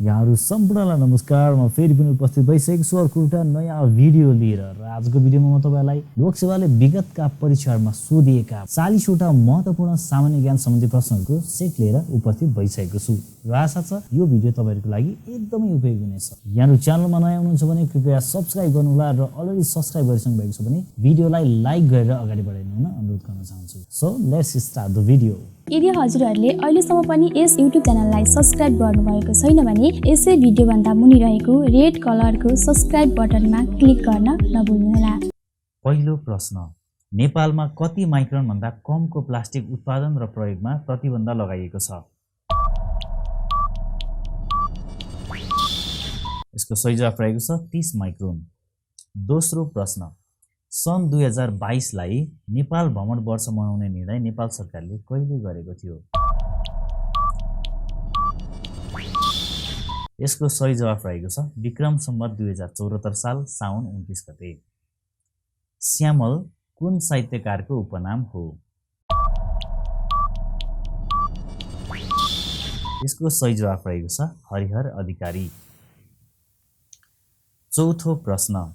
यहाँहरु सम्पूर्णलाई नमस्कार। म फेरि पनि उपस्थित भइसकेको छु अर्को एउटा नयाँ भिडियो लिएर। र आजको भिडियोमा म तपाईलाई लोकसेवाले विगतका परीक्षाहरूमा सोधिएका 40 वटा महत्त्वपूर्ण सामान्य ज्ञान सम्बन्धी प्रश्नहरूको सेट लिएर उपस्थित भइसकेको छु। र आशा छ यो भिडियो तपाईहरुको लागि एकदमै उपयोगी हुनेछ। यहाँहरु च्यानलमा नयाँ हुनुहुन्छ भने कृपया सब्स्क्राइब गर्नुहोला र अलरेडी सब्स्क्राइब गरिसक्नु भएको छ भने भिडियोलाई लाइक गरेर अगाडि बढाइदिनु हुन अनुरोध गर्न चाहन्छु। So let's start the video. यदि हजुरहरूले अहिलेसम्म पनि यस युट्युब च्यानललाई सब्स्क्राइब गर्नुभएको छैन भने यसै भिडियोभन्दा मुनि रहेको रेड कलरको सब्स्क्राइब बटनमा क्लिक गर्न नभुल्नुहोला। पहिलो प्रश्न, नेपालमा कति माइक्रोन भन्दा कमको प्लास्टिक उत्पादन र प्रयोगमा प्रतिबन्ध लगाइएको छ? यसको सही जवाफ रहेको छ 30 माइक्रोन। दोस्रो प्रश्न, सन् 2022 लाई नेपाल भ्रमण वर्ष मनाउने निर्णय नेपाल सरकारले कहिले गरेको थियो? यसको सही जवाफ रहेको छ विक्रम सम्वत 2074 साल साउन 29 गते। श्यामल कुन साहित्यकारको उपनाम हो? यसको सही जवाफ रहेको छ हरिहर अधिकारी। चौथो प्रश्न,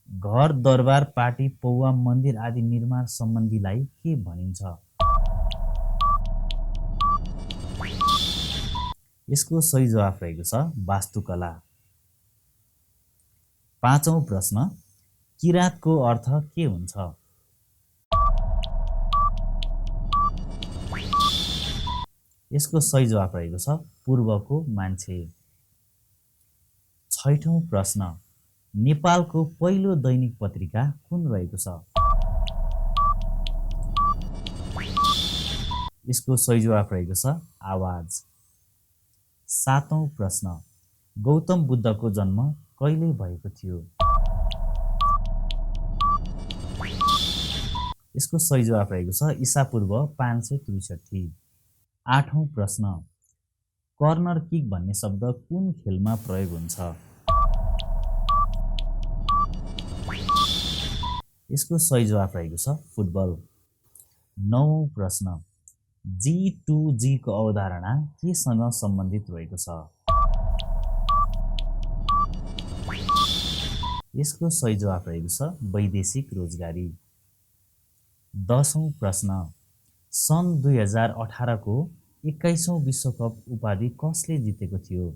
घर दरबार पार्टी पौवा मन्दिर आदि निर्माण सम्बन्धीलाई के भनिन्छ? यसको सही जवाफ रहेको छ वास्तुकला। पाँचौं प्रश्न, किराँतको अर्थ के हुन्छ? यसको सही जवाफ रहेको छ पूर्वको मान्छे। छैठौं प्रश्न, नेपालको पहिलो दैनिक पत्रिका कुन रहेको छ? यसको सही जवाफ रहेको छ आवाज। सातौं प्रश्न, गौतम बुद्धको जन्म कहिले भएको थियो? यसको सही जवाफ रहेको छ ईसापूर्व 563। आठौं प्रश्न, कर्नर किक भन्ने शब्द कुन खेलमा प्रयोग हुन्छ? यसको सही जवाफ रहेको छ फुटबल। नौौं प्रश्न, G2G को अवधारणा केसँग सम्बन्धित रहेको छ? यसको सही जवाफ रहेको छ वैदेशिक रोजगारी। 10औं प्रश्न, सन् 2018 को 21औं विश्वकप उपाधि कसले जितेको थियो?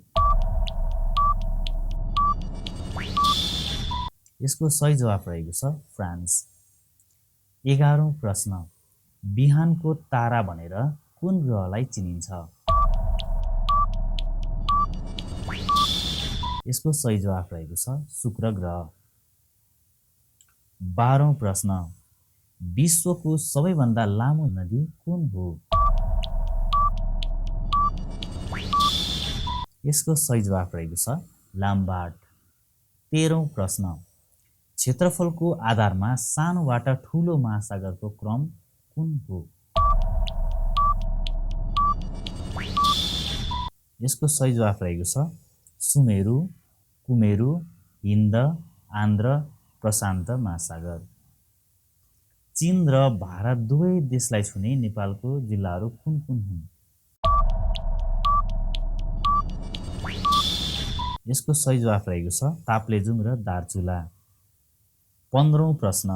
यसको सही जवाफ रहेको छ फ्रान्स। 11औं प्रश्न, बिहानको तारा भनेर कुन ग्रहलाई चिनिन्छ? यसको सही जवाफ रहेको छ शुक्र ग्रह। 12औं प्रश्न, विश्वको सबैभन्दा लामो नदी कुन हो? यसको सही जवाफ रहेको छ लामबाट। 13औं प्रश्न, क्षेत्रफलको आधारमा सानोबाट ठूलो महासागरको क्रम कुन हो? यसको सही जवाफ रहेको छ सुमेरु, कुमेरु, हिन्द, आन्ध्र, प्रशान्त महासागर। चीन र भारत दुवै देशलाई छुने नेपालको जिल्लाहरू कुन कुन हुन्? यसको सही जवाफ रहेको छ ताप्लेजुङ र दार्चुला। 15औं प्रश्न,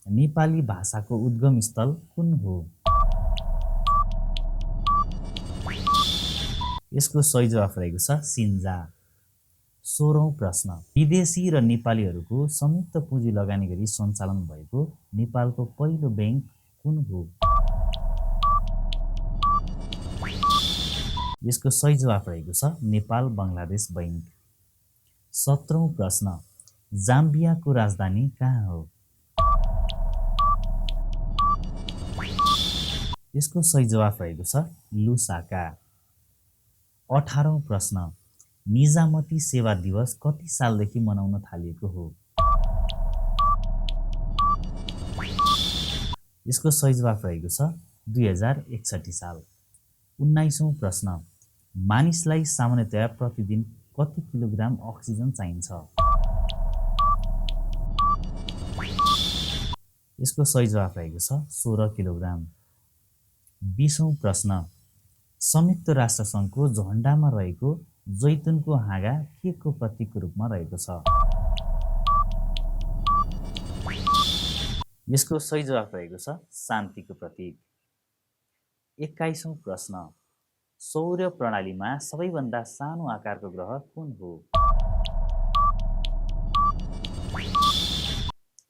नेपाली भाषाको उद्गम स्थल कुन हो? यसको सही जवाफ रहेको छ सिन्जा। 16औं प्रश्न, विदेशी र नेपालीहरूको संयुक्त पुँजी लगानी गरी सञ्चालन भएको नेपालको पहिलो बैंक कुन हो? यसको सही जवाफ रहेको छ नेपाल बङ्गलादेश बैंक। 17औं प्रश्न, जाम्बियाको राजधानी कहाँ हो? यसको सही जवाफ रहेको छ लुसाका। 18औं प्रश्न, निजामती सेवा दिवस कति सालदेखि मनाउन थालिएको हो? यसको सही जवाफ रहेको छ 2061 साल। 19औं प्रश्न, मानिसलाई सामान्यतया प्रतिदिन कति किलोग्राम अक्सिजन चाहिन्छ? यसको सही जवाफ रहेको छ 16 किलोग्राम। 20औं प्रश्न, संयुक्त राष्ट्र संघको झण्डामा रहेको जैतुनको हाँगा के को प्रतीकको रूपमा रहेको छ? यसको सही जवाफ रहेको छ शान्तिको प्रतीक। 21औं प्रश्न, सौर्य प्रणालीमा सबैभन्दा सानो आकारको ग्रह कुन हो?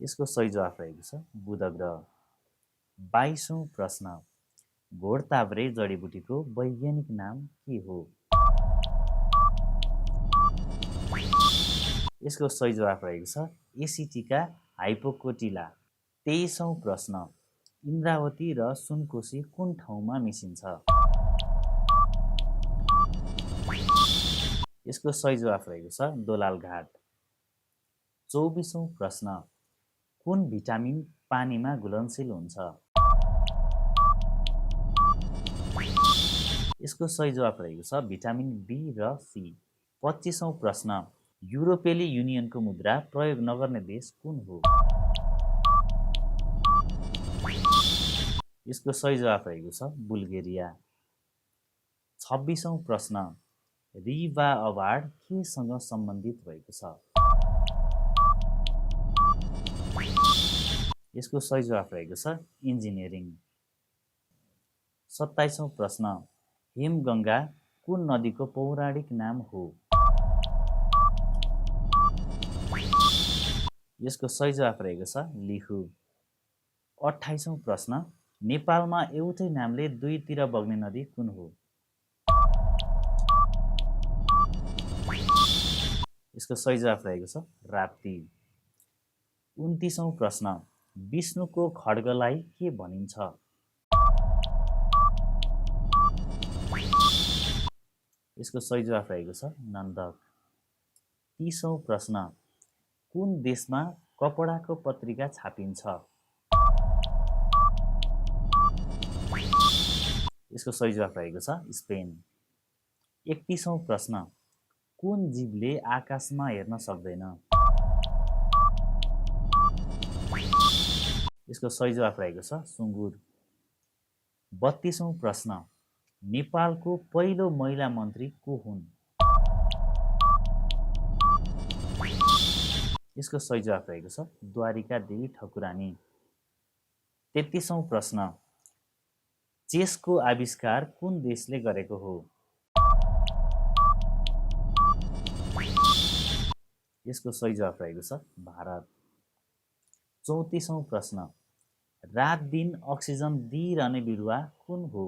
यसको सही जवाफ रहेको छ बुध ग्रह। 22औं प्रश्न, घोडताब्रे जडीबुटीको वैज्ञानिक नाम के हो? यसको सही जवाफ रहेको छ एसिटिका हाइपोकोटिला। 23औं प्रश्न, इन्द्रावती र सुनकोशी कुन ठाउँमा मिसिन्छ? यसको सही जवाफ रहेको छ दोलालघाट। 24औं प्रश्न, कुन भिटामिन पानीमा घुलनशील हुन्छ? यसको सही जवाफ रहेको छ भिटामिन बी र सी। 25औं प्रश्न, युरोपेली युनियनको मुद्रा प्रयोग नगर्ने देश कुन हो? यसको सही जवाफ रहेको छ बुल्गेरिया। 26औं प्रश्न, रिवा अवार्ड केसँग सम्बन्धित भएको छ? यसको सही जवाफ रहेको छ इन्जिनियरिङ। 27औं प्रश्न, हेमगङ्गा कुन नदीको पौराणिक नाम हो? यसको सही जवाफ रहेको छ लिखु। 28औं प्रश्न, नेपालमा एउटै नामले दुईतिर बग्ने नदी कुन हो? यसको सही जवाफ रहेको छ राप्ती। 29औं प्रश्न, विष्णुको खड्गलाई के भनिन्छ? यसको सही जवाफ रहेको छ नन्दक। 30औं प्रश्न, कुन देशमा कपडाको पत्रिका छापिन्छ? यसको सही जवाफ रहेको छ स्पेन। 31औं प्रश्न, कुन जीवले आकाशमा हेर्न सक्दैन? यसको सही जवाफ रहेको छ सुँगुर। 32औं प्रश्न, नेपालको पहिलो महिला मन्त्री को हुन्? यसको सही जवाफ रहेको छ द्वारिका देवी ठकुरानी। 33औं प्रश्न, चेसको आविष्कार कुन देशले गरेको हो? यसको सही जवाफ रहेको छ भारत। 34औं प्रश्न, रात दिन अक्सिजन दिइरहने बिरुवा कुन हो?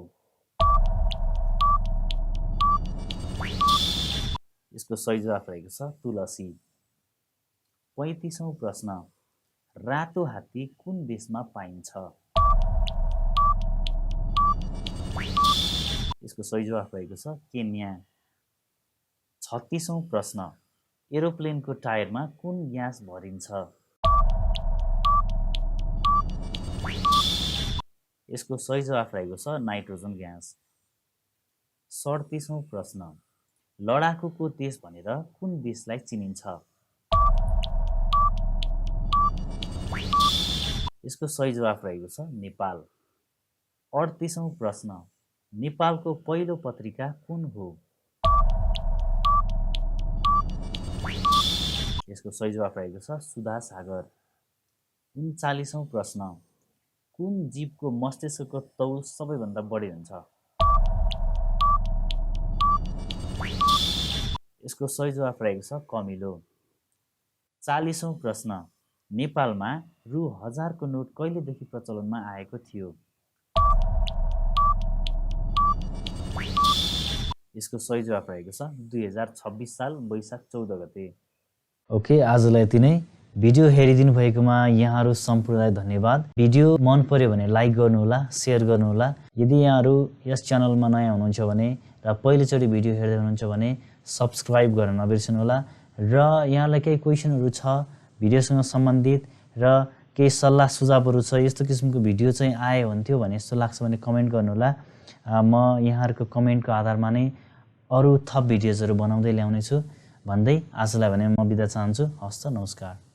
यसको सही जवाफ रहेको छ तुलसी। 35औं प्रश्न, रातो हात्ती कुन देशमा पाइन्छ? यसको सही जवाफ रहेको छ केन्या। 36औं प्रश्न, एरोप्लेनको टायरमा कुन ग्यास भरिन्छ? यसको सही जवाफ रहेको छ नाइट्रोजन ग्यास। 37औं प्रश्न, लडाकुको देश भनेर कुन देशलाई चिनिन्छ? यसको सही जवाफ रहेको छ नेपाल। 38औं प्रश्न, नेपालको पहिलो पत्रिका कुन हो? यसको सही जवाफ रहेको छ सुधा सागर। 39औं प्रश्न, कुन जीवको मस्तिष्कको तौल सबैभन्दा बढी हुन्छ? यसको सही जवाफ रहेको छ कमिलो। 40औं प्रश्न, नेपालमा रु 1000 को नोट कहिलेदेखि प्रचलनमा आएको थियो? यसको सही जवाफ रहेको छ 2026 साल वैशाख 14 गते। ओके, आजलाई यति नै। भिडियो हेरिदिनु भएकोमा यहाँहरू सम्पूर्णलाई धन्यवाद। भिडियो मन पर्यो भने लाइक गर्नुहोला, सेयर गर्नुहोला। यदि यहाँहरू यस च्यानलमा नयाँ हुनुहुन्छ भने र पहिलोचोटि भिडियो हेर्दै हुनुहुन्छ भने सब्स्क्राइब गर्न नबिर्सनुहोला। र यहाँलाई केही क्वेसनहरू छ भिडियोसँग सम्बन्धित र केही सल्लाह सुझावहरू छ, यस्तो किसिमको भिडियो चाहिँ आए हुन्थ्यो भने जस्तो लाग्छ भने कमेन्ट गर्नुहोला। म यहाँहरूको कमेन्टको आधारमा नै अरू थप भिडियोजहरू बनाउँदै ल्याउनेछु भन्दै आजलाई भने म बिदा चाहन्छु। हस्त, नमस्कार।